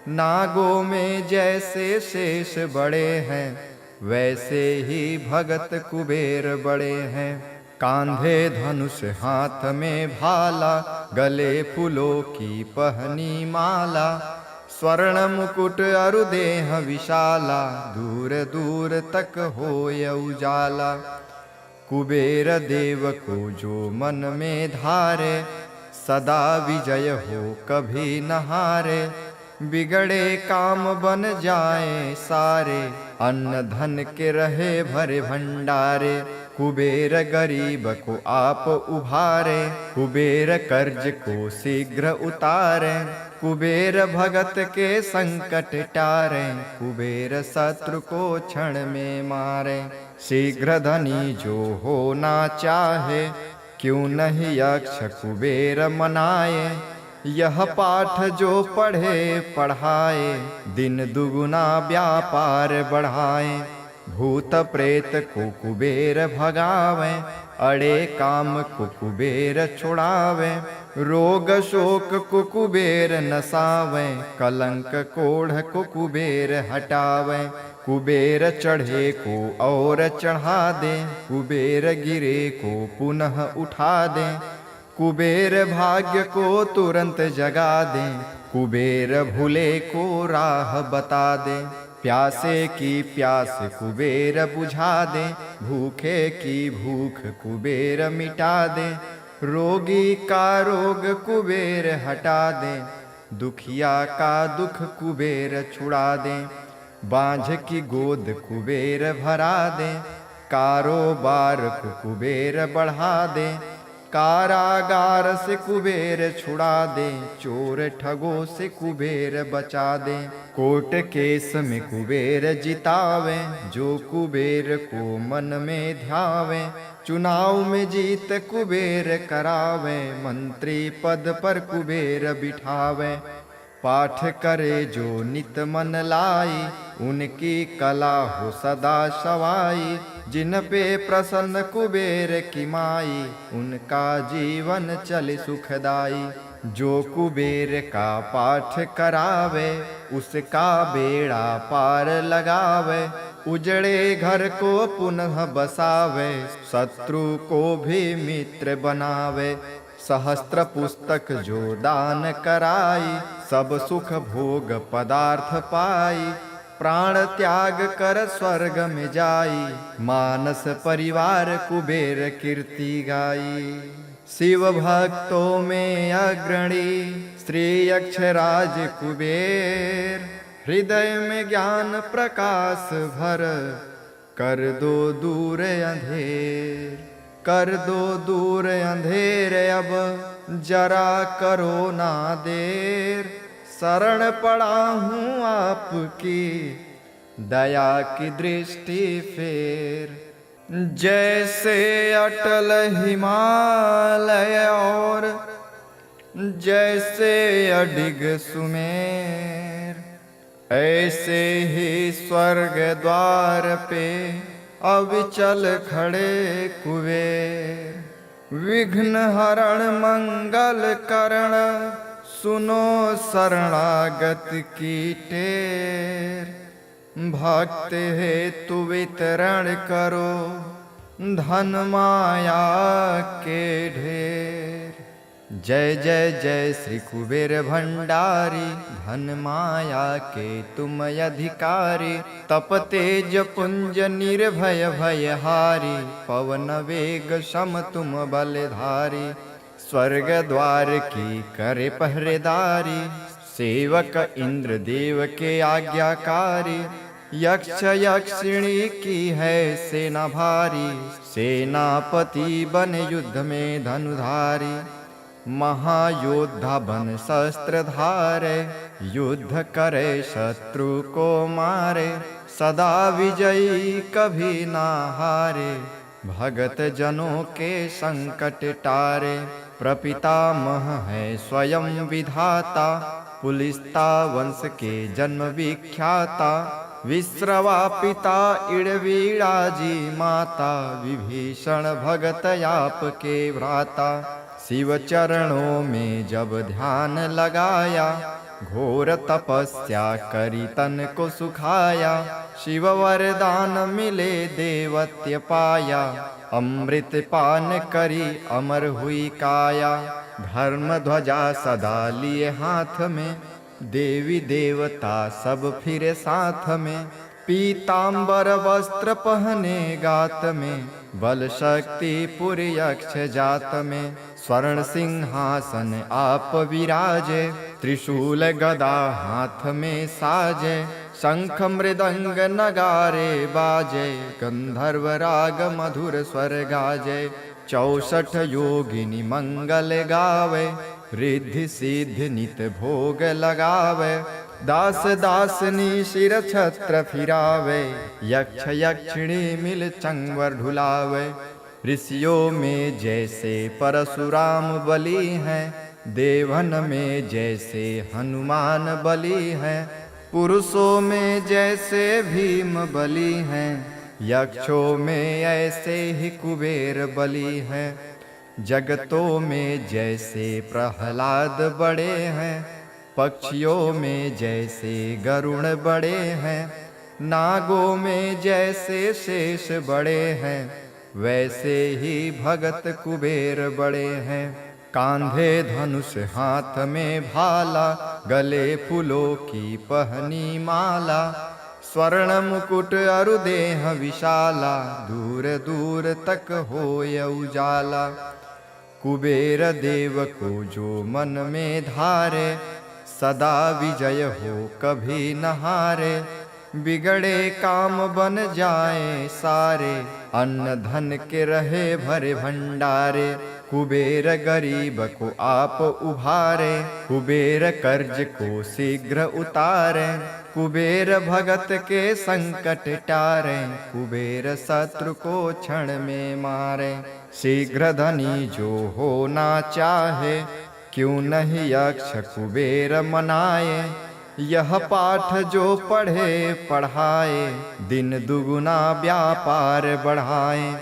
A: नागों में जैसे शेष बड़े हैं, वैसे ही भगत कुबेर बड़े हैं। कांधे धनुष हाथ में भाला, गले फूलों की पहनी माला। स्वर्ण मुकुट अरु देह विशाला, दूर दूर तक होय उजाला। कुबेर देव को जो मन में धारे, सदा विजय हो कभी न हारे। बिगड़े काम बन जाए सारे, अन्न धन के रहे भरे भंडारे। कुबेर गरीब को आप उभारे, कुबेर कर्ज को शीघ्र उतारे। कुबेर भगत के संकट टारे, कुबेर शत्रु को क्षण में मारे। शीघ्र धनी जो होना चाहे, क्यों नहीं यक्ष कुबेर मनाए। यह पाठ जो पढ़े पढ़ाए, दिन दुगुना व्यापार बढ़ाए। भूत प्रेत को कुबेर भगावे, अड़े काम को कुबेर छुड़ावे। रोग शोक को कुबेर नसावे, कलंक कोढ़ को कुबेर हटावे। कुबेर चढ़े को और चढ़ा दे, कुबेर गिरे को पुनः उठा दे। कुबेर भाग्य को तुरंत जगा दे, कुबेर भूले को राह बता दे। प्यासे की प्यास कुबेर बुझा दे, भूखे की भूख कुबेर मिटा दे। रोगी का रोग कुबेर हटा दे, दुखिया का दुख कुबेर छुड़ा दे। बांझ की गोद कुबेर भरा दे, कारोबार को कुबेर बढ़ा दे। कारागार से कुबेर छुड़ा दे, चोर ठगों से कुबेर बचा दे। कोर्ट केस में कुबेर जितावे, जो कुबेर को मन में ध्यावे। चुनाव में जीत कुबेर करावे, मंत्री पद पर कुबेर बिठावे। पाठ करे जो नित मन लाई, उनकी कला हो सदा सवाई। जिन पे प्रसन्न कुबेर की माई, उनका जीवन चले सुखदाई। जो कुबेर का पाठ करावे, उसका बेड़ा पार लगावे। उजड़े घर को पुनः बसावे, शत्रु को भी मित्र बनावे। सहस्त्र पुस्तक जो दान कराई, सब सुख भोग पदार्थ पाई। प्राण त्याग कर स्वर्ग में जाई, मानस परिवार कुबेर कीर्ति गाई। शिव भक्तों में अग्रणी श्री यक्षराज कुबेर, हृदय में ज्ञान प्रकाश भर कर दो दूर अंधेर। कर दो दूर अंधेर अब जरा करो ना देर। शरण पड़ा हूँ आपकी दया की दृष्टि फेर। जैसे अटल हिमालय और जैसे अडिग सुमेर, ऐसे ही स्वर्ग द्वार पे अविचल खड़े कुबेर। विघ्न हरण मंगल करण सुनो शरणागत की टेर। भक्त हेतु वितरण करो धन माया के ढेर। जय जय जय श्री कुबेर भंडारी, धन माया के तुम अधिकारी। तप तेज पुंज निर्भय भयहारी, पवन वेग सम तुम बलधारी। स्वर्ग द्वार की करे पहरेदारी, सेवक इंद्र देव के आज्ञाकारी। यक्ष यक्षिणी की है सेना भारी, सेनापति बन युद्ध में धनुधारी। महायोद्धा बन शस्त्र धारे, युद्ध करे शत्रु को मारे। सदा विजयी कभी ना हारे, भगत जनों के संकट टारे। प्रपितामह है स्वयं विधाता, पुलिस्ता वंश के जन्म विख्याता। विश्रवा पिता इड़वीड़ा जी माता, विभीषण भगत आपके भ्राता। शिव चरणों में जब ध्यान लगाया, घोर तपस्या करी तन को सुखाया। शिव वरदान मिले देवत्य पाया, अमृत पान करी अमर हुई काया। धर्म ध्वजा सदा लिए हाथ में, देवी देवता सब फिरे साथ में। पीतांबर वस्त्र पहने गात में, बल शक्ति पुरी यक्ष जात में। स्वर्ण सिंहासन आप विराजे, त्रिशूल गदा हाथ में साजे। शंख मृदंग नगारे बाजे, गंधर्व राग मधुर स्वर गाजे। 64 योगिनी मंगल गावे, रिद्धि सिद्धि नित भोग लगावे। दास दासनी शिर छत्र फिरावे, यक्ष यक्षिणी मिल चंवर ढुलावे। ऋषियों में जैसे परशुराम बली हैं, देवन में जैसे हनुमान बली हैं। पुरुषों में जैसे भीम बली हैं, यक्षों में ऐसे ही कुबेर बली हैं। जगतों में जैसे प्रहलाद बड़े हैं, पक्षियों में जैसे गरुण बड़े हैं। नागों में जैसे शेष बड़े हैं, वैसे ही भगत कुबेर बड़े हैं। कांधे धनुष हाथ में भाला, गले फूलों की पहनी माला। स्वर्ण मुकुट अरु देह विशाला, दूर दूर तक होय उजाला। कुबेर देव को जो मन में धारे, सदा विजय हो कभी न हारे। बिगड़े काम बन जाए सारे, अन्न धन के रहे भरे भंडारे। कुबेर गरीब को आप उभारे, कुबेर कर्ज को शीघ्र उतारे। कुबेर भगत के संकट टारे, कुबेर शत्रु को क्षण में मारे। शीघ्र धनी जो होना चाहे, क्यों नहीं यक्ष कुबेर मनाए। यह पाठ जो पढ़े पढ़ाए, दिन दुगुना व्यापार बढ़ाए।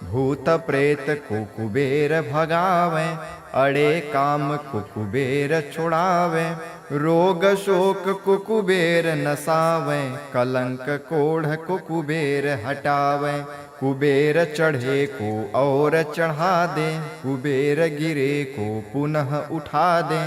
A: भूत प्रेत को कुबेर भगावे, अड़े काम को कुबेर छुड़ावे। रोग शोक को कुबेर नसावे, कलंक कोढ़ को कुबेर हटावे। कुबेर चढ़े को और चढ़ा दे, कुबेर गिरे को पुनः उठा दे।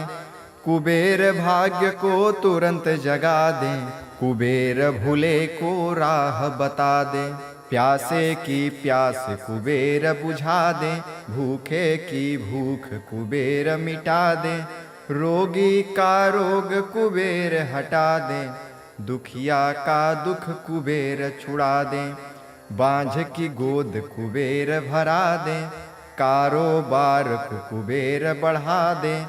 A: कुबेर भाग्य को तुरंत जगा दे, कुबेर भूले को राह बता दे। प्यासे की प्यास कुबेर बुझा दे, भूखे की भूख कुबेर मिटा दे। रोगी का रोग कुबेर हटा दे, दुखिया का दुख कुबेर छुड़ा दे। बांझ की गोद कुबेर भरा दे, कारोबार को कुबेर बढ़ा दे।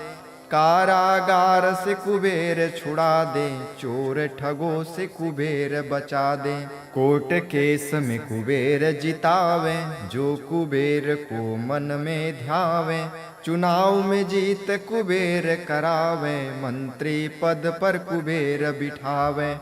A: कारागार से कुबेर छुड़ा दे, चोर ठगों से कुबेर बचा दे। कोर्ट केस में कुबेर जितावे, जो कुबेर को मन में ध्यावे। चुनाव में जीत कुबेर करावे, मंत्री पद पर कुबेर बिठावे।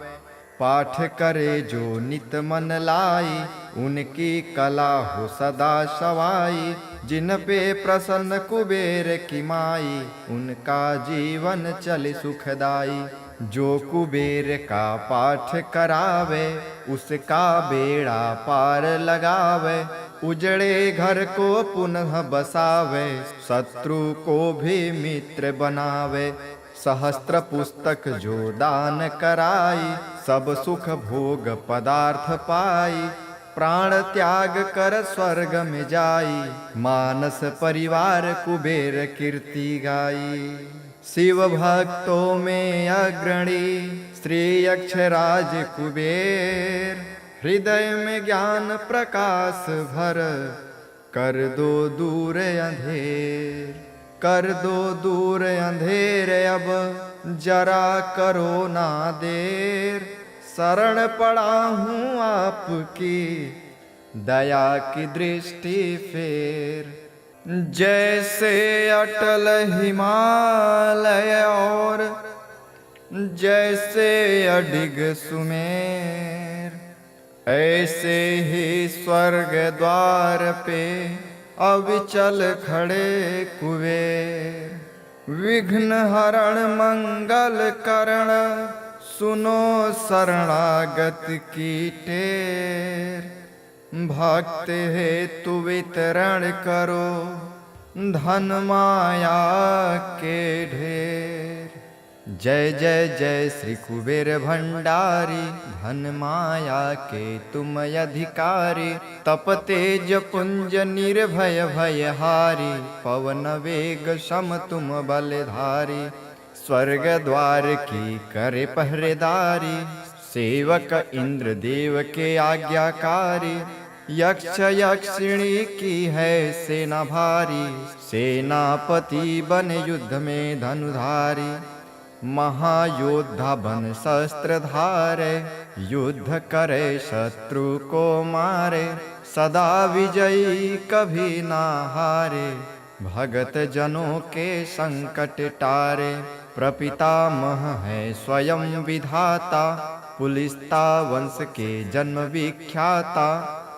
A: पाठ करे जो नित मन लाई, उनकी कला हो सदा सवाई। जिन पे प्रसन्न कुबेर की माई, उनका जीवन चले सुखदाई। जो कुबेर का पाठ करावे, उसका बेड़ा पार लगावे। उजड़े घर को पुनः बसावे, शत्रु को भी मित्र बनावे। सहस्त्र पुस्तक जो दान कराई, सब सुख भोग पदार्थ पाई। प्राण त्याग कर स्वर्ग में जाई, मानस परिवार कुबेर कीर्ति गाई। शिव भक्तों में अग्रणी श्री यक्षराज कुबेर, हृदय में ज्ञान प्रकाश भर, कर दो दूर अंधेर। कर दो दूर अंधेर अब, जरा करो ना देर। शरण पड़ा हूँ आपकी, दया की दृष्टि फेर। जैसे अटल हिमालय और जैसे अडिग सुमेर, ऐसे ही स्वर्ग द्वार पे अविचल खड़े कुबेर। विघ्न हरण मंगल करण, सुनो शरणागत की टेर। भक्त हेतु वितरण करो, धन माया के ढेर। जय जय जय श्री कुबेर भंडारी, धन माया के तुम अधिकारी। तप तेज पुंज निर्भय भयहारी, पवन वेग सम तुम बलधारी। स्वर्ग द्वार की करे पहरेदारी, सेवक इंद्र देव के आज्ञाकारी। यक्ष यक्षिणी की है सेना भारी, सेनापति बन युद्ध में धनुधारी। महायोद्धा बन शस्त्र धारे, युद्ध करे शत्रु को मारे। सदा विजयी कभी ना हारे, भगत जनों के संकट टारे। प्रपितामह है स्वयं विधाता, पुलिस्ता वंश के जन्म विख्याता।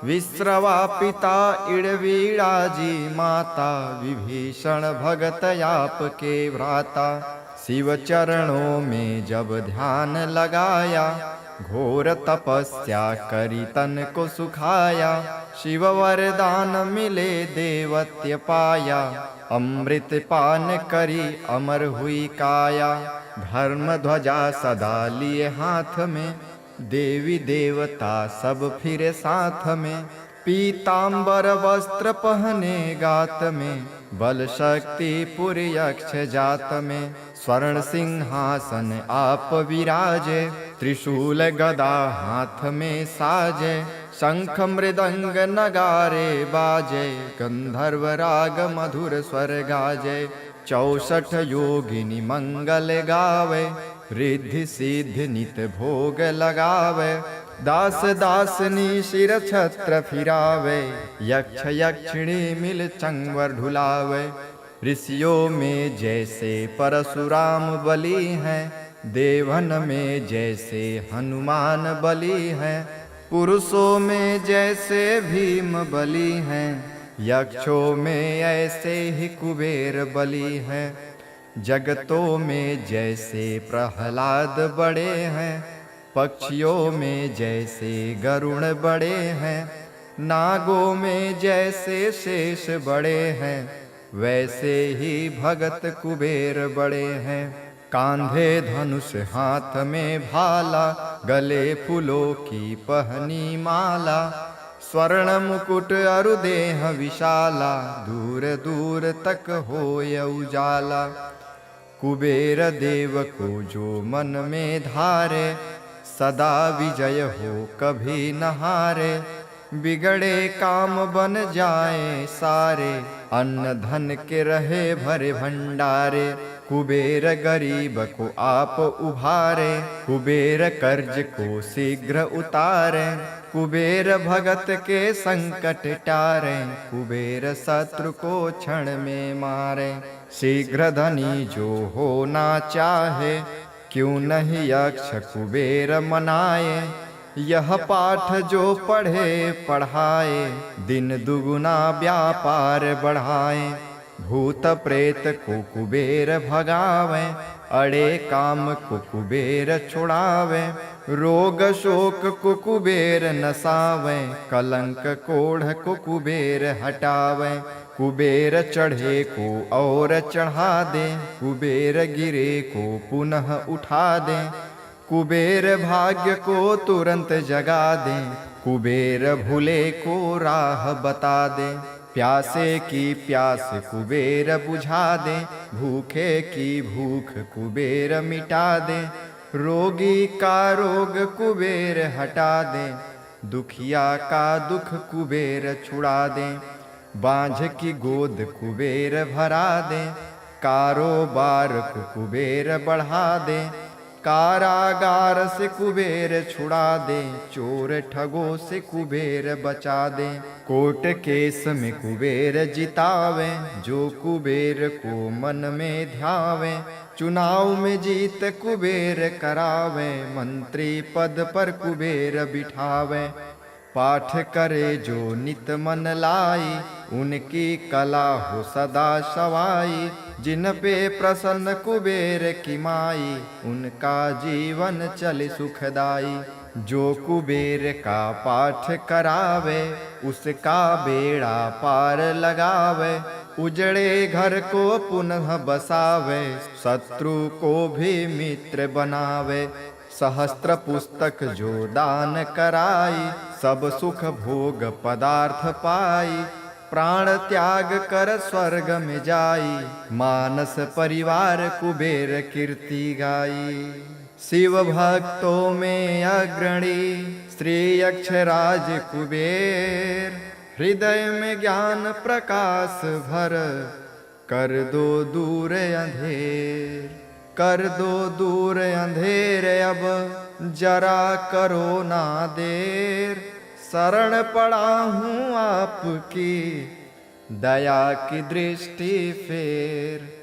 A: विश्रवा पिता इड़वीड़ा जी माता, विभीषण भगत आप के भ्राता। शिव चरणों में जब ध्यान लगाया, घोर तपस्या करी तन को सुखाया। शिव वरदान मिले देवत्य पाया, अमृत पान करी अमर हुई काया। धर्म ध्वजा सदा लिए हाथ में, देवी देवता सब फिरे साथ में। पीतांबर वस्त्र पहने गात में, बल शक्ति पुरी यक्ष जात में। स्वर्ण सिंहासन आप विराजे, त्रिशूल गदा हाथ में साजे। शंख मृदंग नगारे बाजे, गंधर्व राग मधुर स्वर गाजे। 64 योगिनी मंगल गावे, रिद्धि सिद्धि नित भोग लगावे। दास दासनी शिर छत्र फिरावे, यक्ष यक्षिणी मिल चंवर ढुलावे। ऋषियों में जैसे परशुराम बली हैं, देवन में जैसे हनुमान बली हैं। पुरुषों में जैसे भीम बली हैं, यक्षों में ऐसे ही कुबेर बली हैं। जगतों में जैसे प्रहलाद बड़े हैं, पक्षियों में जैसे गरुण बड़े हैं। नागों में जैसे शेष बड़े हैं, वैसे ही भगत कुबेर बड़े हैं। कांधे धनुष हाथ में भाला, गले फूलों की पहनी माला। स्वर्ण मुकुट अरु देह विशाला, दूर दूर तक होय उजाला। कुबेर देव को जो मन में धारे, सदा विजय हो कभी न हारे। बिगड़े काम बन जाए सारे, अन्न धन के रहे भरे भंडारे। कुबेर गरीब को आप उभारे, कुबेर कर्ज को शीघ्र उतारे। कुबेर भगत के संकट टारे, कुबेर शत्रु को क्षण में मारे। शीघ्र धनी जो होना चाहे, क्यों नहीं यक्ष कुबेर मनाए, यह पाठ जो पढ़े पढ़ाए, दिन दुगुना व्यापार बढ़ाए। भूत प्रेत को कुबेर भगावे, अड़े काम को कुबेर छुड़ावे। रोग शोक को कुबेर नसावे, कलंक कोढ़ को कुबेर हटावे। कुबेर चढ़े को और चढ़ा दे, कुबेर गिरे को पुनः उठा दे। कुबेर भाग्य को तुरंत जगा दे, कुबेर भूले को राह बता दे। प्यासे की प्यास कुबेर बुझा दे, भूखे की भूख कुबेर मिटा दे। रोगी का रोग कुबेर हटा दे, दुखिया का दुख कुबेर छुड़ा दे। बांझ की गोद कुबेर भरा दे, कारोबार को कुबेर बढ़ा दे। कारागार से कुबेर छुड़ा दे, चोर ठगों से कुबेर बचा दे। कोर्ट केस में कुबेर जितावे, जो कुबेर को मन में ध्यावे। चुनाव में जीत कुबेर करावे, मंत्री पद पर कुबेर बिठावे। पाठ करे जो नित मन लाई, उनकी कला हो सदा सवाई। जिन पे प्रसन्न कुबेर की माई, उनका जीवन चले सुखदाई। जो कुबेर का पाठ करावे, उसका बेड़ा पार लगावे। उजड़े घर को पुनः बसावे, शत्रु को भी मित्र बनावे। सहस्त्र पुस्तक जो दान कराई, सब सुख भोग पदार्थ पाई। प्राण त्याग कर स्वर्ग में जाई, मानस परिवार कुबेर कीर्ति गाई। शिव भक्तों में अग्रणी श्री यक्षराज कुबेर, हृदय में ज्ञान प्रकाश भर, कर दो दूर अंधेर। कर दो दूर अंधेर अब, जरा करो ना देर। शरण पड़ा हूँ आपकी, दया की दृष्टि फेर।